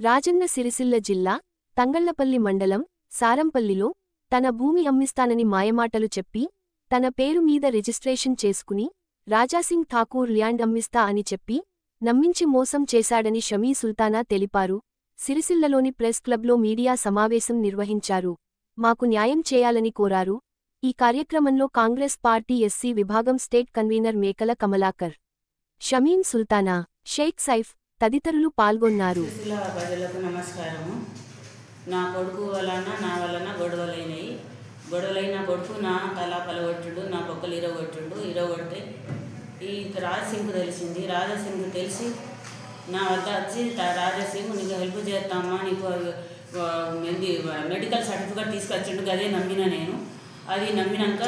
రాజన్న సిరిసిల్ల జిల్లా తంగళ్లపల్లి మండలం సారంపల్లిలో తన భూమి అమ్మిస్తానని మాయమాటలు చెప్పి తన పేరు మీద రిజిస్ట్రేషన్ చేసుకుని రాజాసింగ్ ఠాకూర్ ల్యాండ్ అమ్మిస్తా అని చెప్పి నమ్మించి మోసం చేశాడని షమీ సుల్తానా తెలిపారు. సిరిసిల్లలోని ప్రెస్ క్లబ్లో మీడియా సమావేశం నిర్వహించారు. మాకు న్యాయం చేయాలని కోరారు. ఈ కార్యక్రమంలో కాంగ్రెస్ పార్టీ ఎస్సీ విభాగం స్టేట్ కన్వీనర్ మేకల కమలాకర్, షమీం సుల్తానా, షేక్ సైఫ్ తదితరులు పాల్గొన్నారు. ప్రజలకు నమస్కారము. నా కొడుకు వలన నా వలన గొడవలైనవి. గొడవలైన కొడుకు నా తల పలగొట్టుడు, నా బొక్కలు ఇరగొట్టే ఈ రాజసింగ్ తెలిసింది. రాజసింగ్ తెలిసి నా వద్ద వచ్చి రాజసింగ్ నీకు హెల్ప్ చేస్తామా, నీకు మెడికల్ సర్టిఫికేట్ తీసుకొచ్చిండు. అదే నమ్మిన నేను. అది నమ్మినాక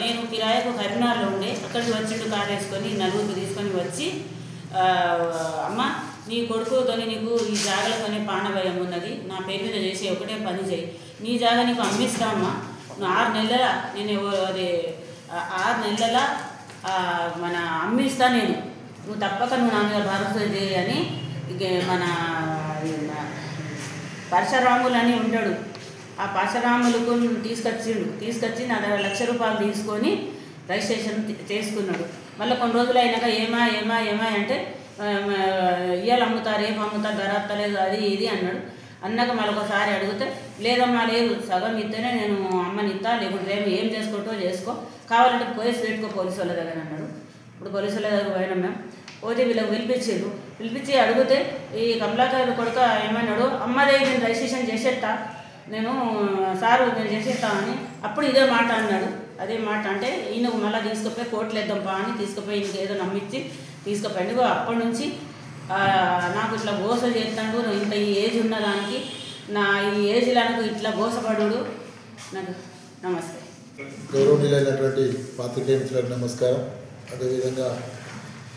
నేను కిరాయకు కరీంనగర్లో ఉండే, అక్కడికి వచ్చిండు కారు వేసుకొని నలుగురికి తీసుకొని వచ్చి, అమ్మ నీ కొడుకుతో నీకు ఈ జాగలతోనే ప్రాణభయం ఉన్నది, నా పేరు మీద చేసి ఒకటే పని చేయి, నీ జాగా నీకు అమ్మిస్తామా, నువ్వు 6 నెలల నేను అదే 6 నెలల మన అమ్మిస్తా నేను, నువ్వు తప్పక నువ్వు నా మీద భరోసా చేయి అని మన పరశురాములు అని ఉంటాడు, ఆ పరశురాములకు తీసుకొచ్చి నా దగ్గర ₹1,00,000 తీసుకొని రిజిస్ట్రేషన్ చేసుకున్నాడు. మళ్ళీ కొన్ని రోజులు అయినాక ఏమా అంటే ఇవాళ అమ్ముతారు, రేపు అమ్ముతారు, ధర అత్తలేదు, అది ఇది అన్నాడు. అన్నాక మళ్ళీ ఒకసారి అడిగితే లేదమ్మా లేదు, సగం ఇస్తేనే నేను అమ్మని ఇస్తా, లేకుంటే రేపు ఏం చేసుకుంటో చేసుకో, కావాలంటే పోలీసు పెట్టుకో పోలీసు వాళ్ళ దగ్గర అన్నాడు. ఇప్పుడు పోలీసు వాళ్ళ దగ్గర పోయినాం మేము. పోతే వీళ్ళకి పిలిపించి అడిగితే ఈ కమలాకర్ కొడుక ఏమన్నాడు, అమ్మదే నేను రిజిస్ట్రేషన్ చేసేస్తా, నేను చేసేస్తామని అప్పుడు ఇదే మాట అన్నాడు. అదే మాట అంటే ఈయనకు మళ్ళీ తీసుకుపోయి కోర్టులు వేద్దాంపా అని తీసుకుపోయి ఇంకేదో నమ్మించి తీసుకుపోయింది. అప్పటి నుంచి నాకు ఇట్లా గోస చేస్తాడు, ఇంత ఈ ఏజ్ ఉన్నదానికి నా ఈ ఏజ్ నాకు ఇట్లా గోసపడు. నాకు నమస్తే. గౌరవనీయులైనటువంటి పాత్రికేయ మిత్రులకు నమస్కారం. అదేవిధంగా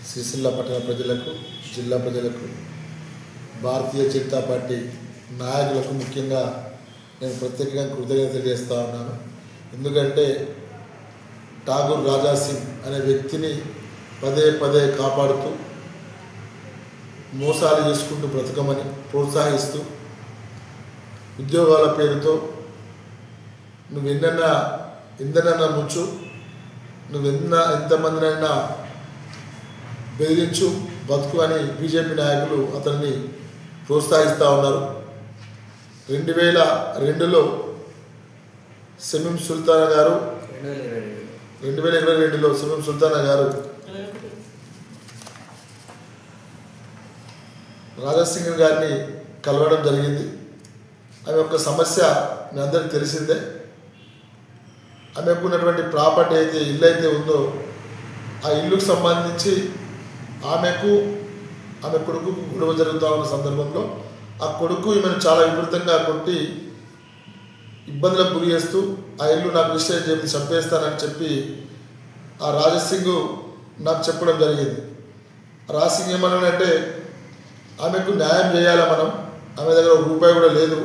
సిరిసిల్ల పట్టణ ప్రజలకు, జిల్లా ప్రజలకు, భారతీయ జనతా పార్టీ నాయకులకు ముఖ్యంగా నేను ప్రత్యేకంగా కృతజ్ఞతలు చేస్తూ ఉన్నాను. ఎందుకంటే ఠాగూర్ రాజాసింగ్ అనే వ్యక్తిని పదే కాపాడుతూ మోసాలు చేసుకుంటూ బ్రతకమని ప్రోత్సహిస్తూ ఉద్యోగాల పేరుతో నువ్వు ఎందనన్నా ముంచు, నువ్వు ఎంతమందినైనా బెదిరించు బతుకు అని బీజేపీ నాయకులు అతన్ని ప్రోత్సహిస్తూ ఉన్నారు. 2022లో షమీం సుల్తానా గారు 2022లో షమీం సుల్తానా గారు రాజాసింగ్ గారిని కలవడం జరిగింది. ఆమె యొక్క సమస్య మీ అందరికీ తెలిసిందే. ఆమెకు ఉన్నటువంటి ప్రాపర్టీ అయితే ఇల్లు అయితే ఉందో ఆ ఇల్లుకు సంబంధించి ఆమె కొడుకు గొడవ జరుగుతూ ఉన్న సందర్భంలో ఆ కొడుకు ఈమెను చాలా విపరీతంగా కొట్టి ఇబ్బందులకు గురి చేస్తూ ఆ ఇల్లు నాకు విషయం చెప్పి చంపేస్తానని చెప్పి ఆ రాజసింగ్ నాకు చెప్పడం జరిగింది. రాజసింగ్ ఏమన్నాడంటే ఆమెకు న్యాయం చేయాలి, ఆమె దగ్గర ₹1 కూడా లేదు,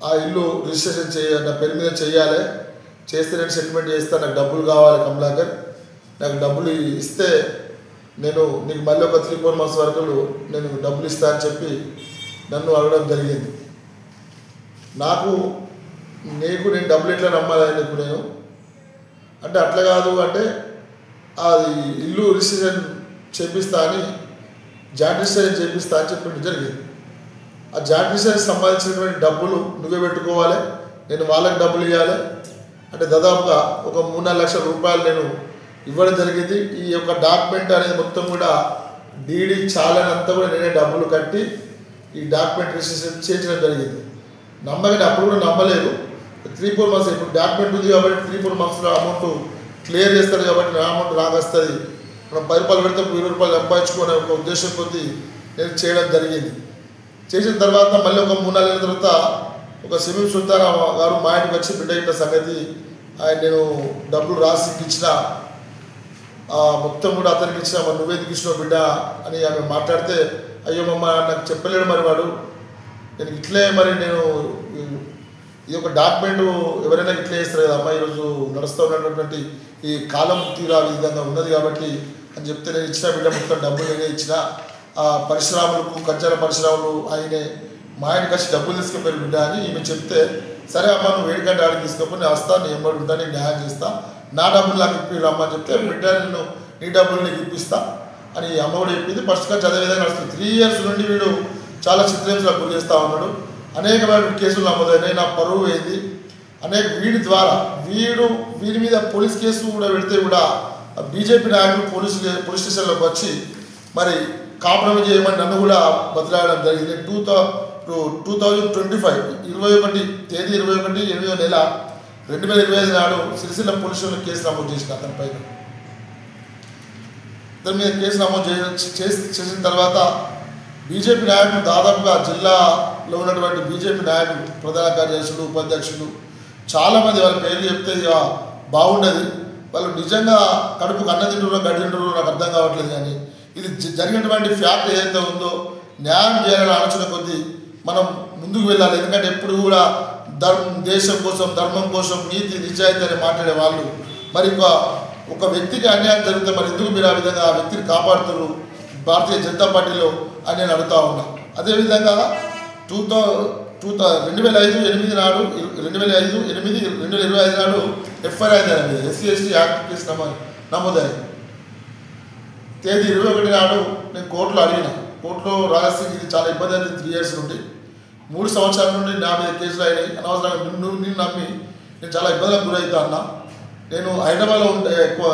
ఆ ఇల్లు రిజిస్ట్రేషన్ నా పేరు మీద చేయాలి, చేస్తే నేను సెటిల్మెంట్ చేస్తాను, నాకు డబ్బులు కావాలి కమలాకర్, నాకు డబ్బులు ఇస్తే నేను నీకు మళ్ళీ ఒక 3-4 months వరకు నేను డబ్బులు ఇస్తా అని చెప్పి నన్ను అడగడం జరిగింది. నేను డబ్బులు ఎట్లా నమ్మాలి నేను అంటే అట్లా కాదు అంటే అది ఇల్లు రిజిస్ట్రేషన్ చేపిస్తా అని జాయింట్ రిజిస్ట్రేషన్ చేపిస్తా అని చెప్పడం జరిగింది. ఆ జాయింట్ రిజిస్ట్రేషన్ సంబంధించినటువంటి డబ్బులు నువ్వే పెట్టుకోవాలి, నేను వాళ్ళకి డబ్బులు ఇవ్వాలి అంటే దాదాపుగా ఒక ₹3-4 లక్షల నేను ఇవ్వడం జరిగింది. ఈ యొక్క డాక్యుమెంట్ అనేది మొత్తం కూడా డీడీ చాలనంతా కూడా నేనే డబ్బులు కట్టి ఈ డాక్యుమెంట్ రిజిస్ట్రేషన్ చేయించడం జరిగింది. నమ్మగానే అప్పుడు కూడా నమ్మలేదు. 3-4 months ఇప్పుడు డాక్యుమెంట్ ఉంది కాబట్టి 3-4 monthsలో అమౌంట్ క్లియర్ చేస్తారు కాబట్టి నా అమౌంట్ రాగొస్తుంది, మనం ₹10 పెడితే ₹20 సంపాదించుకునే ఒక ఉద్దేశం కొద్దీ నేను చేయడం జరిగింది. చేసిన తర్వాత మళ్ళీ ఒక 3-4 నెలల తర్వాత ఒక షమీం సుల్తానా గారు మా ఇంటికి వచ్చి బిడ్డ ఇట్ల సంగతి ఆయన నేను డబ్బులు రాసి ఇచ్చిన మొత్తం కూడా అతనికి ఇచ్చిన, మరి నువ్వేందుకు ఇచ్చినావు బిడ్డ అని ఆమె మాట్లాడితే, అయ్యో మమ్మ నాకు చెప్పలేడు మరి వాడు, నేను ఇట్లే మరి నేను ఈ యొక్క డాక్యుమెంట్ ఎవరైనా ఇట్లే చేస్తారు కదా అమ్మ, ఈరోజు నడుస్తూ ఉన్నటువంటి ఈ కాలం తీరా విధంగా ఉన్నది కాబట్టి అని చెప్తే నేను ఇచ్చిన బిడ్డ మొత్తం డబ్బులు నేనే ఇచ్చిన, పరిశ్రమలకు కంచెల పరిశ్రమలు ఆయనే మా ఆయన కలిసి డబ్బులు తీసుకుపోయి బిడ్డ అని ఈమె చెప్తే, సరే అమ్మ నువ్వు 7 గంటల ఆడికి తీసుకుపోయి నేను వస్తాను, నేను ఎంబడి ఉంటాను, నేను న్యాయం చేస్తా, నా డబ్బులు నాకు ఇప్పి రమ్మని చెప్తే, బిడ్డ నేను నీ డబ్బులు నీకు ఇప్పిస్తా అని అమ్మ కూడా చెప్పింది. ఫస్ట్ నుంచి అదే విధంగా నడుస్తుంది. 3 years నుండి వీడు చాలా చిత్రహింసలకు గురి చేస్తూ ఉన్నాడు. అనేకమైన కేసులు నమోదైనాయి. నా పరువు అయింది. వీడి ద్వారా వీడి మీద పోలీస్ కేసు కూడా పెడితే కూడా బీజేపీ నాయకులు పోలీస్ స్టేషన్లోకి వచ్చి మరి కాంప్రమైజ్ చేయమని నన్ను కూడా బదిలాడడం జరిగింది. 2025 తేదీ 21 8వ నెల 2025 నాడు సిరిసిల్ల పోలీస్ స్టేషన్లో కేసు నమోదు చేసిన అతనిపై. అతని మీద కేసు నమోదు చేసిన తర్వాత బీజేపీ నాయకులు దాదాపుగా జిల్లాలో ఉన్నటువంటి బీజేపీ నాయకులు, ప్రధాన కార్యదర్శులు, ఉపాధ్యక్షులు చాలామంది వాళ్ళ పేర్లు చెప్తే బాగుండదు. వాళ్ళు నిజంగా కడుపుకు అన్నం తింటున్నారో గడ్డి తింటున్నారో నాకు అర్థం కావట్లేదు. కానీ ఇది జరిగినటువంటి ఫ్యాక్ట్ ఏదైతే ఉందో న్యాయం చేయాలని ఆలోచన కొద్దీ మనం ముందుకు వెళ్ళాలి. ఎందుకంటే ఎప్పుడు కూడా దేశం కోసం, ధర్మం కోసం, నీతి నిజాయితీ అని మాట్లాడే వాళ్ళు మరి ఒక వ్యక్తికి అన్యాయం జరిగితే మరి ఎందుకు మీరు ఆ విధంగా ఆ వ్యక్తిని కాపాడుతున్నారు భారతీయ జనతా పార్టీలో అని నేను అడుగుతా ఉన్నా. అదేవిధంగా 2005 నాడు 2025 నాడు ఎఫ్ఐఆర్ అయింది. SC/ST యాక్ట్ కేసు నమోదైంది. తేదీ 21 నాడు నేను కోర్టులో అడిగిన. కోర్టులో రాజసింగ్ ఇది చాలా ఇబ్బంది అయింది. 3 years నుండి 3 సంవత్సరాల నుండి నా మీద కేసులు అయినాయి. అనవసరంగా నిన్ను నమ్మి నేను చాలా ఇబ్బందులకు గురవుతా అన్నా. నేను హైదరాబాద్లో ఉంటే ఎక్కువ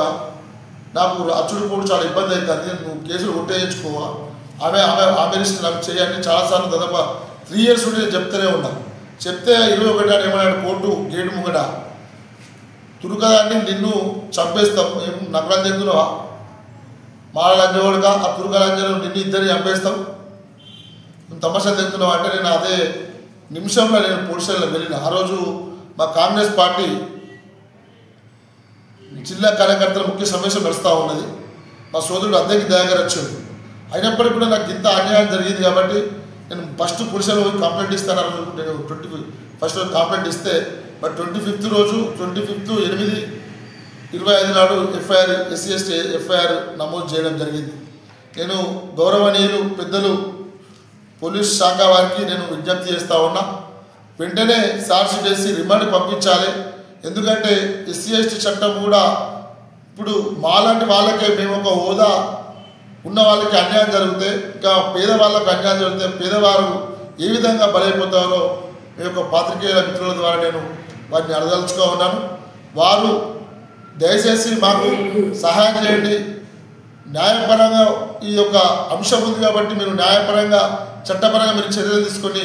నాకు అచ్చుడు పోటు చాలా ఇబ్బంది అవుతుంది. నువ్వు కేసులు కొట్టేయించుకోవా, ఆమె రిజిస్టర్ నాకు చేయండి చాలాసార్లు దాదాపు 3 years నుండి నేను చెప్తూనే ఉన్నా. చెప్తే 21 నాడు ఏమన్నాడు కోర్టు గేటు ముంగట, తురుకదాన్ని నిన్ను చంపేస్తాం, ఏం నగరాలు చెందుతున్నావా, మాలంజోడుగా ఆ తురుకలంజను నిన్ను ఇద్దరిని చంపేస్తాం, నువ్వు తమాషాలు చెందుతున్నావా అంటే నేను అదే నిమిషంలో నేను పోలీస్ స్టేషన్లో వెళ్ళిన. ఆ రోజు మా కాంగ్రెస్ పార్టీ జిల్లా కార్యకర్తల ముఖ్య సమావేశం నడుస్తూ ఉన్నది. మా సోదరుడు అద్దెకి దయాగారు వచ్చాడు. అయినప్పటికీ కూడా నాకు ఇంత అన్యాయం జరిగింది కాబట్టి నేను ఫస్ట్ పోలీసులో పోయి కంప్లైంట్ ఇస్తాను. నేను 21st రోజు కంప్లైంట్ ఇస్తే మరి 25th రోజు 25/8/25 నాడు SC/ST ఎఫ్ఐఆర్ నమోదు చేయడం జరిగింది. నేను గౌరవనీయులు పెద్దలు పోలీస్ శాఖ వారికి నేను విజ్ఞప్తి చేస్తూ ఉన్నా, వెంటనే ఛార్జ్షీట్ వేసి రిమాండ్ పంపించాలి. ఎందుకంటే SC/ST చట్టం కూడా ఇప్పుడు మాలాంటి వాళ్ళకే మేము ఒక హోదా ఉన్న వాళ్ళకి అన్యాయం జరిగితే ఇంకా పేదవాళ్ళకు అన్యాయం జరిగితే పేదవారు ఏ విధంగా బలైపోతారో మీ యొక్క పాత్రికేయుల మిత్రుల ద్వారా నేను వారిని అడదలుచుకో ఉన్నాను. వారు దయచేసి మాకు సహాయం చేయండి. న్యాయపరంగా ఈ యొక్క అంశం ఉంది కాబట్టి మీరు న్యాయపరంగా చట్టపరంగా మీరు చర్యలు తీసుకొని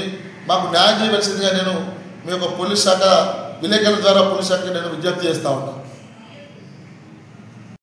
మాకు న్యాయం చేయవలసిందిగా నేను మీ యొక్క పోలీస్ శాఖ విలేకరుల ద్వారా పోలీస్ శాఖకి నేను విజ్ఞప్తి చేస్తూ ఉన్నాను.